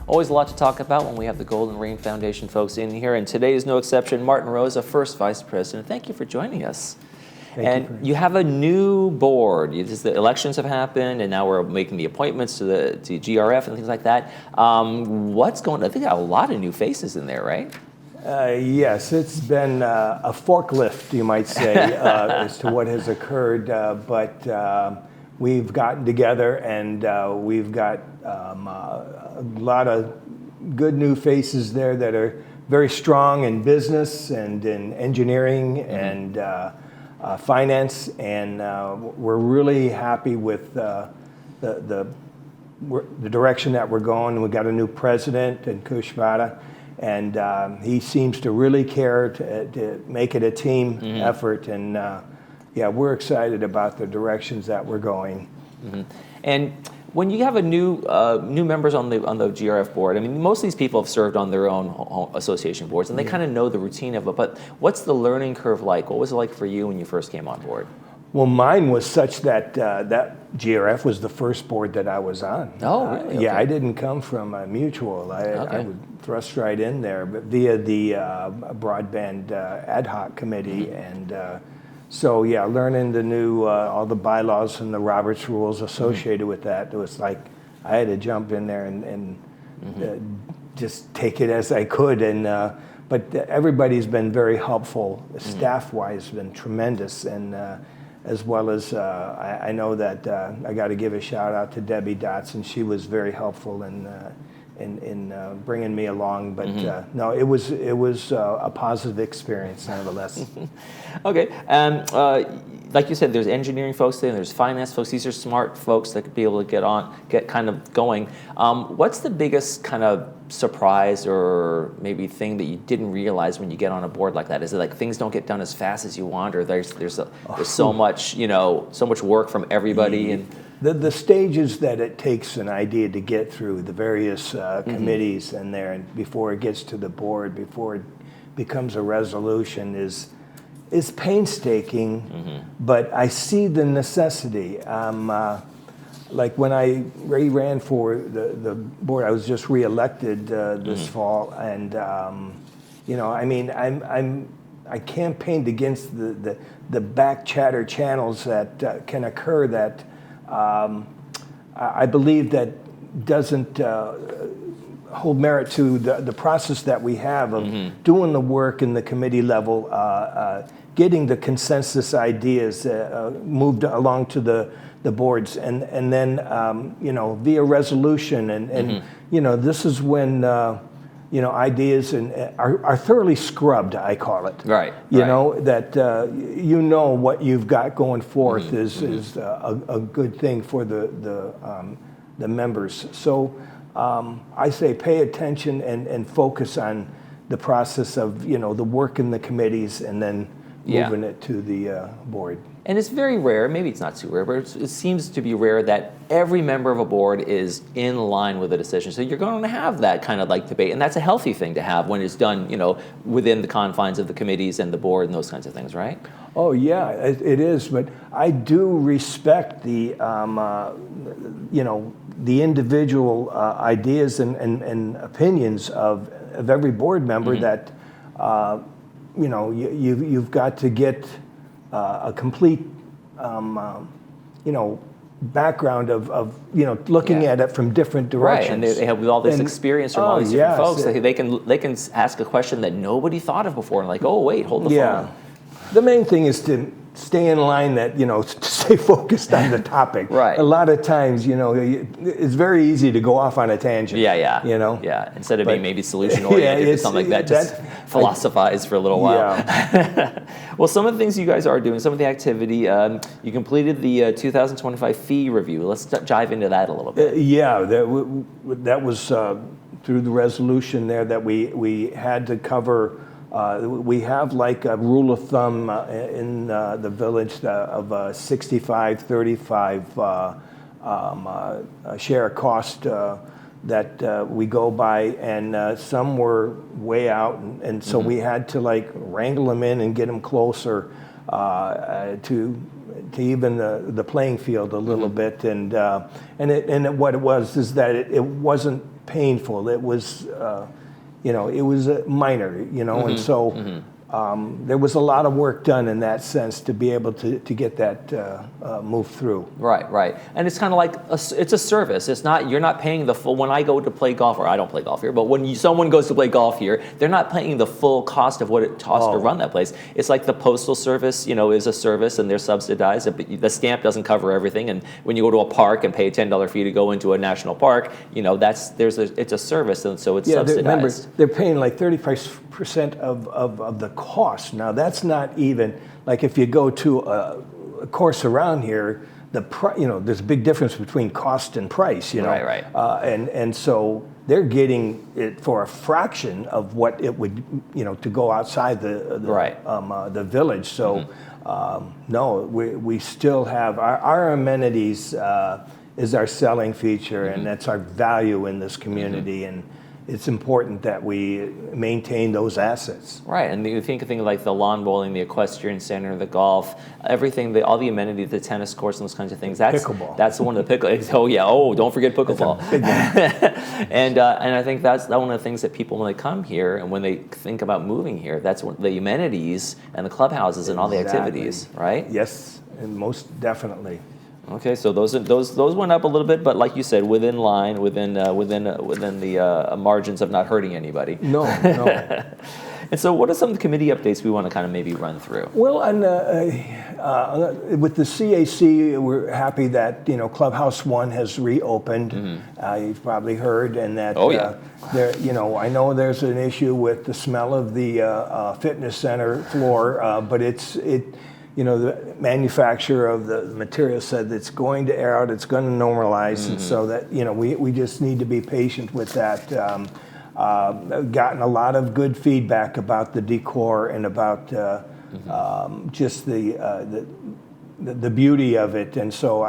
Always a lot to talk about when we have the Golden Rain Foundation folks in here, and today is no exception. Martin Rosa, first Vice President, thank you for joining us. Thank you have a new board. The elections have happened, and now we're making the appointments to the GRF and things like that. What's going on? I think you have a lot of new faces in there, right? Yes, it's been a forklift, you might say, as to what has occurred. But we've gotten together, and we've got a lot of good new faces there that are very strong in business and in engineering and finance. And we're really happy with the direction that we're going. We've got a new president in Kushvada. And he seems to really care to make it a team effort. And yeah, we're excited about the directions that we're going. And when you have a new members on the GRF board, I mean, most of these people have served on their own association boards, and they kind of know the routine of it. But what's the learning curve like? What was it like for you when you first came on board? Well, mine was such that that GRF was the first board that I was on. Oh, really? Okay. Yeah, I didn't come from a mutual. I would thrust right in there, but via the broadband ad hoc committee. And so, yeah, learning the new, all the bylaws and the Roberts rules associated with that, it was like I had to jump in there and just take it as I could. And but everybody's been very helpful, staff-wise, been tremendous. And as well as I know that I got to give a shout out to Debbie Dotson. She was very helpful in bringing me along. But no, it was a positive experience nonetheless. Okay, and like you said, there's engineering folks there, and there's finance folks. These are smart folks that could be able to get kind of going. What's the biggest kind of surprise or maybe thing that you didn't realize when you get on a board like that? Is it like things don't get done as fast as you want, or there's so much so much work from everybody? And the stages that it takes an idea to get through the various committees and there, and before it gets to the board, before it becomes a resolution, is painstaking. But I see the necessity. Like when I ran for the board, I was just reelected this fall, and I mean, I campaigned against the back chatter channels that can occur that I believe that doesn't hold merit to the process that we have of doing the work in the committee level, getting the consensus ideas moved along to the boards, and then via resolution, and this is when ideas are thoroughly scrubbed, I call it. Right. You know that what you've got going forth is a good thing for the members. So I say pay attention and focus on the process of the work in the committees, and then moving it to the board. And it's very rare, maybe it's not too rare, but it seems to be rare that every member of a board is in line with a decision. So you're going to have that kind of like debate, and that's a healthy thing to have when it's done, within the confines of the committees and the board and those kinds of things, right? Oh yeah, it is. But I do respect the the individual ideas and opinions of every board member that you've got to get a complete background of looking at it from different directions. Right, and they have all this experience from all these different folks. They can ask a question that nobody thought of before, and like, oh wait, hold the phone. The main thing is to stay in line, that to stay focused on the topic. Right. A lot of times, it's very easy to go off on a tangent. Yeah. Instead of being maybe solution oriented or something like that, just philosophize for a little while. Yeah. Well, some of the things you guys are doing, some of the activity, you completed the 2025 fee review. Let's dive into that a little bit. That was through the resolution there that we had to cover. We have like a rule of thumb in the village of 65-35 share cost that we go by, and some were way out, and so we had to like wrangle them in and get them closer to even the playing field a little bit, and what it was is that it wasn't painful. It was, it was minor, and so there was a lot of work done in that sense to be able to get that moved through. Right. And it's kind of like, it's a service. It's not, you're not paying the full, when I go to play golf, or I don't play golf here, but when someone goes to play golf here, they're not paying the full cost of what it costs to run that place. It's like the postal service, is a service and they're subsidized. But the stamp doesn't cover everything. And when you go to a park and pay a $10 fee to go into a national park, it's a service, and so it's subsidized. Remember, they're paying like 35% of the cost. Now that's not even, like if you go to a course around here, there's a big difference between cost and price, Right. And so they're getting it for a fraction of what it would, to go outside the village. So no, we still have our amenities is our selling feature, and that's our value in this community, and it's important that we maintain those assets. Right, and you think of things like the lawn bowling, the equestrian center, the golf, everything, all the amenities, the tennis courts, and those kinds of things. Pickleball. That's one of the don't forget pickleball. Big one. and I think that's one of the things that people, when they come here and when they think about moving here, that's the amenities and the clubhouses and all the activities, right? Yes, and most definitely. Okay, so those went up a little bit, but like you said, within line, within the margins of not hurting anybody. No. And so, what are some of the committee updates we want to kind of maybe run through? Well, and with the CAC, we're happy that Clubhouse 1 has reopened. You've probably heard, and that there, I know there's an issue with the smell of the fitness center floor, but the manufacturer of the material said it's going to air out, it's going to normalize, and so that we just need to be patient with that. Gotten a lot of good feedback about the decor and about just the beauty of it, and so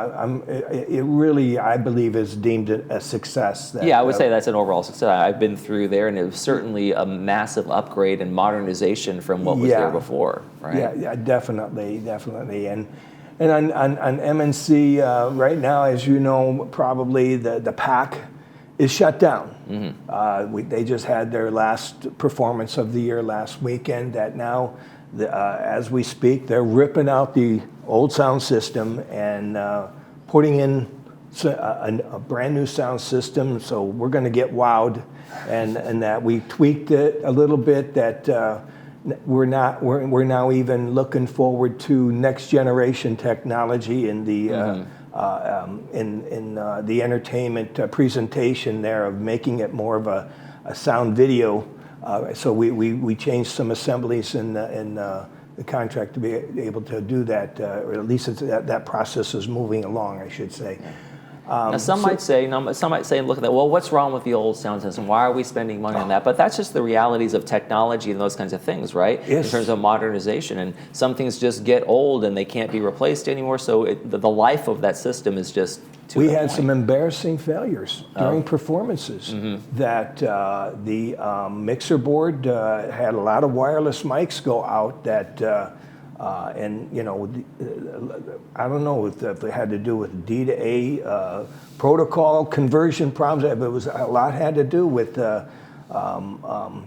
it really, I believe, is deemed a success. I would say that's an overall success. I've been through there, and it was certainly a massive upgrade and modernization from what was there before, right? Yeah, definitely. And on MNC right now, as you know, probably the PAC is shut down. They just had their last performance of the year last weekend. That now, as we speak, they're ripping out the old sound system and putting in a brand new sound system. So we're going to get wowed, and that we tweaked it a little bit. That we're now even looking forward to next generation technology in the the entertainment presentation there, of making it more of a sound video. So we changed some assemblies in the contract to be able to do that, or at least that process is moving along, I should say. Now, some might say, look at that, well, what's wrong with the old sound system? Why are we spending money on that? But that's just the realities of technology and those kinds of things, right? Yes. In terms of modernization. And some things just get old and they can't be replaced anymore, so the life of that system is just too. We had some embarrassing failures during performances. That the mixer board had a lot of wireless mics go out that and I don't know if it had to do with D to A protocol conversion problems, but it was a lot had to do with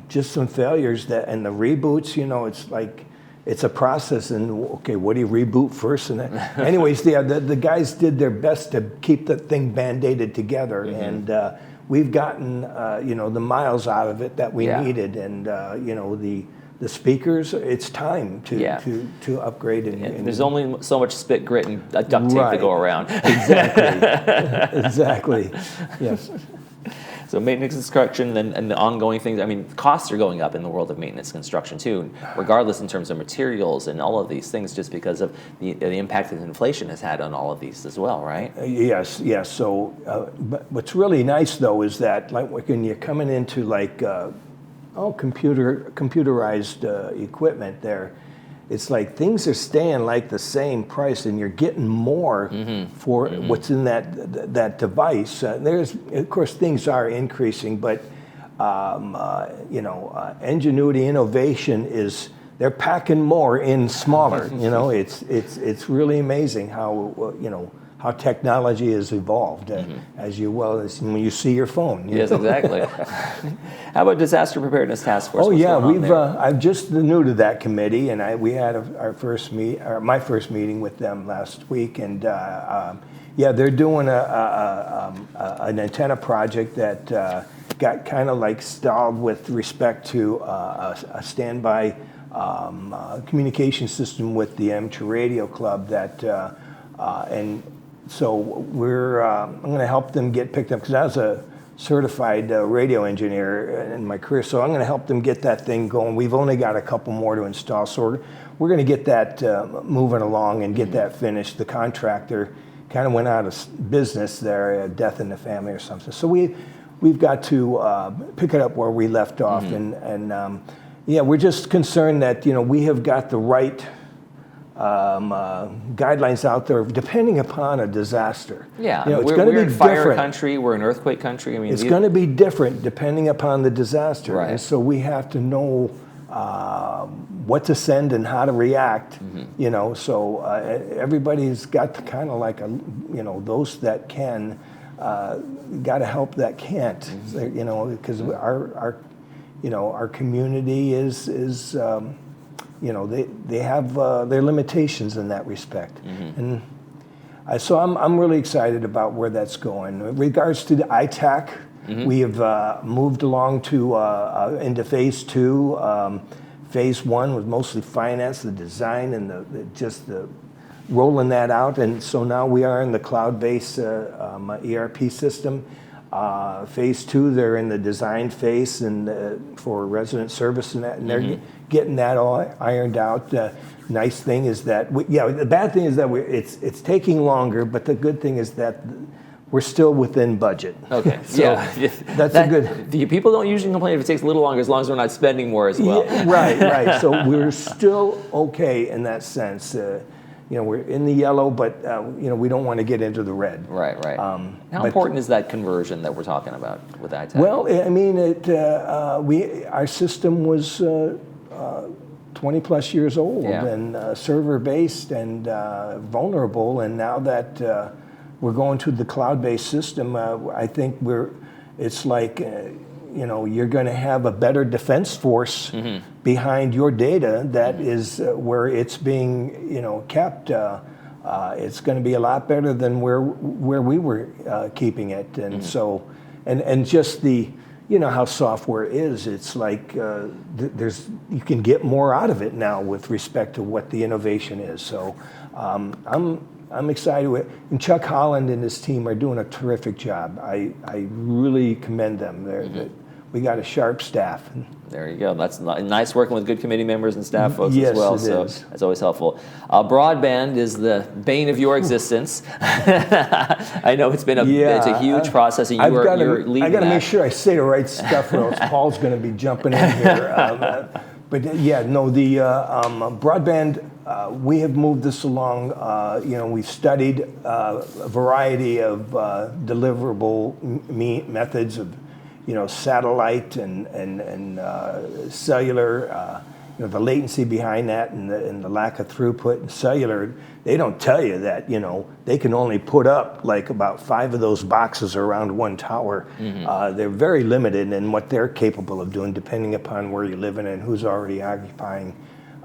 just some failures and the reboots. It's like it's a process, and okay, what do you reboot first? And anyways, the guys did their best to keep the thing band-aided together, and we've gotten the miles out of it that we needed, and the speakers, it's time to upgrade. And there's only so much spit, grit, and duct tape to go around. Exactly. Yes. So maintenance construction and the ongoing things, I mean, costs are going up in the world of maintenance construction too, regardless in terms of materials and all of these things, just because of the impact that inflation has had on all of these as well, right? Yes. So, but what's really nice though is that, like, when you're coming into computerized equipment there, it's like things are staying like the same price, and you're getting more for what's in that device. There's, of course, things are increasing, but ingenuity, innovation is, they're packing more in smaller. It's really amazing how how technology has evolved, as you well as when you see your phone. Yes, exactly. How about Disaster Preparedness Task Force? Oh What's yeah, going on there? I'm just new to that committee, and we had my first meeting with them last week, and yeah, they're doing an antenna project that got kind of like stalled with respect to a standby communication system with the amateur radio club and so I'm going to help them get picked up, because I was a certified radio engineer in my career, so I'm going to help them get that thing going. We've only got a couple more to install, so we're going to get that moving along and get that finished. The contractor kind of went out of business there, a death in the family or something. So we've got to pick it up where we left off, and yeah, we're just concerned that we have got the right guidelines out there depending upon a disaster. Yeah, it's we're going to be in fire different. country, we're an earthquake country. I mean, It's going to be different depending upon the disaster, Right. and so we have to know what to send and how to react. So everybody's got to kind of like those that can got to help that can't. Because our community is. They have their limitations in that respect, and so I'm really excited about where that's going. In regards to the ITAC, we have moved along to into phase 2. Phase 1 was mostly finance, the design, and the rolling that out, and so now we are in the cloud-based ERP system. Phase 2, they're in the design phase and for resident service and that, and they're getting that all ironed out. The nice thing is that the bad thing is that it's taking longer, but the good thing is that we're still within budget. Okay, so yeah, that's a good. The people don't usually complain if it takes a little longer, as long as we're not spending more as well. Yeah, right. So we're still okay in that sense. We're in the yellow, but we don't want to get into the red. Right. How important is that conversion that we're talking about with ITAC? Well, I mean, our system was 20 plus years old and server based and vulnerable, and now that we're going to the cloud-based system, I think it's like you're going to have a better defense force behind your data that is where it's being kept. It's going to be a lot better than where we were keeping it, and so and just the how software is. It's like you can get more out of it now with respect to what the innovation is. So I'm excited with, and Chuck Holland and his team are doing a terrific job. I really commend them. We got a sharp staff. There you go. That's nice working with good committee members and staff folks yes, as well. It So is. that's always helpful. Broadband is the bane of your existence. I know it's been it's a huge process, and you're leading I got to that. make sure I say the right stuff, or else Paul's going to be jumping in here. But the broadband. We have moved this along. We've studied a variety of deliverable methods of, satellite and cellular. The latency behind that and the lack of throughput. And cellular, they don't tell you that they can only put up like about 5 of those boxes around one tower. They're very limited in what they're capable of doing, depending upon where you live in and who's already occupying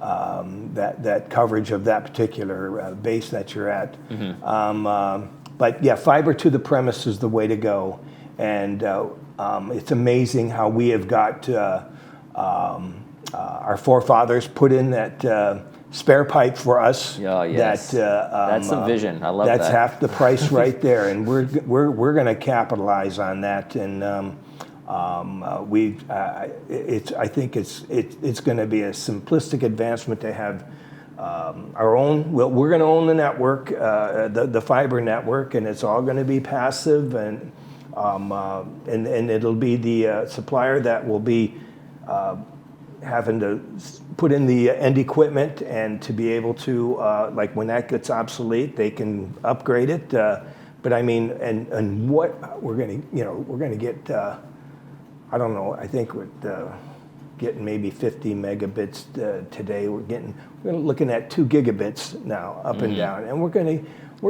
that coverage of that particular base that you're at. But yeah, fiber to the premise is the way to go, and it's amazing how we have got our forefathers put in that spare pipe for us. Oh, yes. That's the vision. I love that. That's half the price right there, and we're going to capitalize on that. And I think it's going to be a simplistic advancement to have our own. Well, we're going to own the network, the fiber network, and it's all going to be passive, and it'll be the supplier that will be having to put in the end equipment, and to be able to like when that gets obsolete, they can upgrade it. But I mean, and what we're going to get. I don't know. I think with getting maybe 50 megabits today. We're looking at 2 gigabits now, up and down, and we're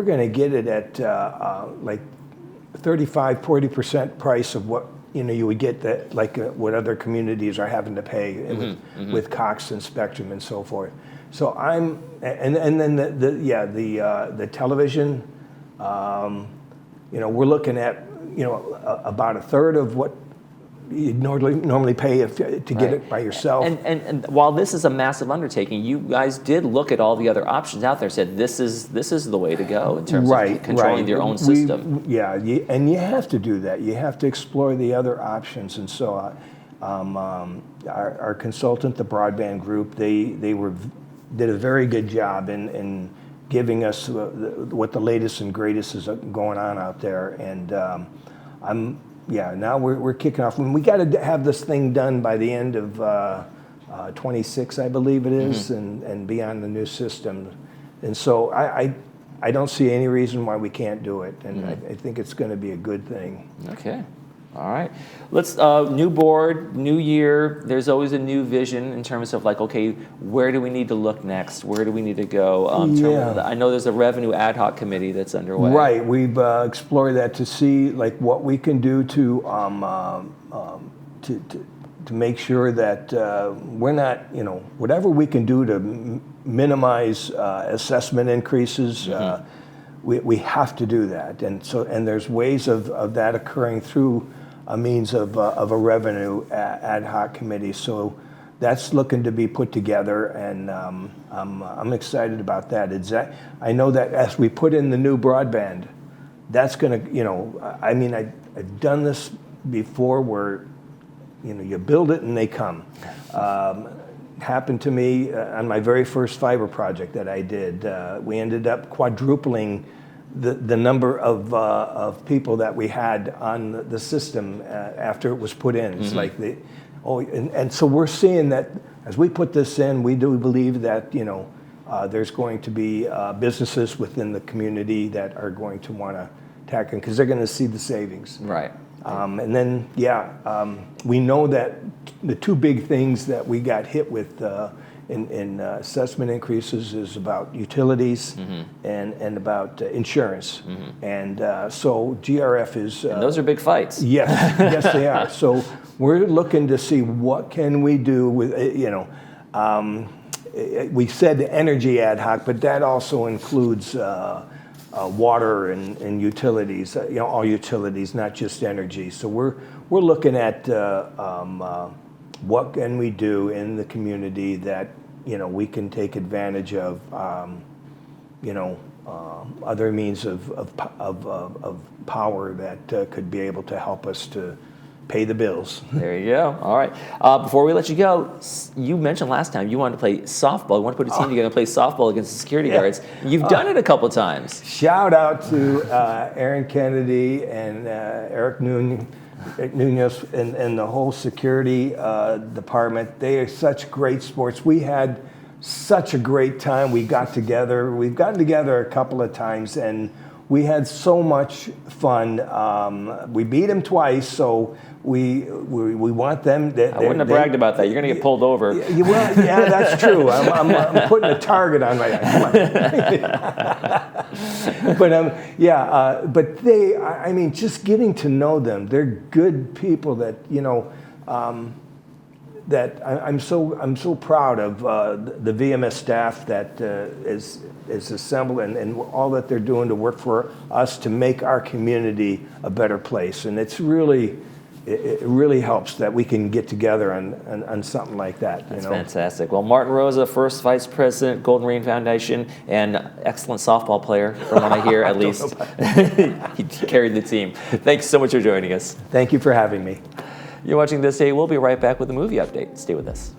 gonna get it at like 35-40% price of what you would get that what other communities are having to pay with Cox and Spectrum and so forth. So and then the television, we're looking at about a third of what you'd normally pay to get it by yourself. And while this is a massive undertaking, you guys did look at all the other options out there. Said this is the way to go in terms of controlling your own system. And you have to do that. You have to explore the other options. And so, our consultant, the broadband group, they did a very good job in giving us what the latest and greatest is going on out there. And now we're kicking off. We got to have this thing done by the end of 26, I believe it is, and be on the new system. And so I don't see any reason why we can't do it, and I think it's going to be a good thing. Okay. All right. Let's new board, new year. There's always a new vision in terms of okay, where do we need to look next? Where do we need to go? I know there's a revenue ad hoc committee that's underway. Right. We've explored that to see what we can do to make sure that we're not whatever we can do to minimize assessment increases. We have to do that, and there's ways of that occurring through a means of a revenue ad hoc committee. So that's looking to be put together, and I'm excited about that. I know that as we put in the new broadband, that's going to I've done this before where you build it and they come. Happened to me on my very first fiber project that I did. We ended up quadrupling the number of people that we had on the system after it was put in. It's and so we're seeing that as we put this in, we do believe that there's going to be businesses within the community that are going to want to tackle because they're going to see the savings. Right. And then we know that the two big things that we got hit with in assessment increases is about utilities and about insurance. And so GRF is... and those are big fights. Yes, yes they are. So we're looking to see what can we do with, we said energy ad hoc, but that also includes water and utilities, all utilities, not just energy. So we're looking at what can we do in the community that we can take advantage of, other means of power that could be able to help us to pay the bills. There you go. All right. Before we let you go, you mentioned last time you wanted to play softball. You want to put a team together and play softball against the security guards. You've done it a couple times. Shout out to Aaron Kennedy and Eric Nunez and the whole security department. They are such great sports. We had such a great time. We got together. We've gotten together a couple of times, and we had so much fun. We beat them twice, so we want them. I wouldn't have bragged about that. You're going to get pulled over. Well, yeah, that's true. I'm putting a target on my. But they. Just getting to know them. They're good people that that I'm so proud of the VMS staff that is assembled and all that they're doing to work for us to make our community a better place. And it really helps that we can get together on something like that. That's fantastic. Well, Martin Rosa, first Vice President, Golden Rain Foundation, and excellent softball player, from what I hear, at least. He carried the team. Thanks so much for joining us. Thank you for having me. You're watching This Day. We'll be right back with a movie update. Stay with us.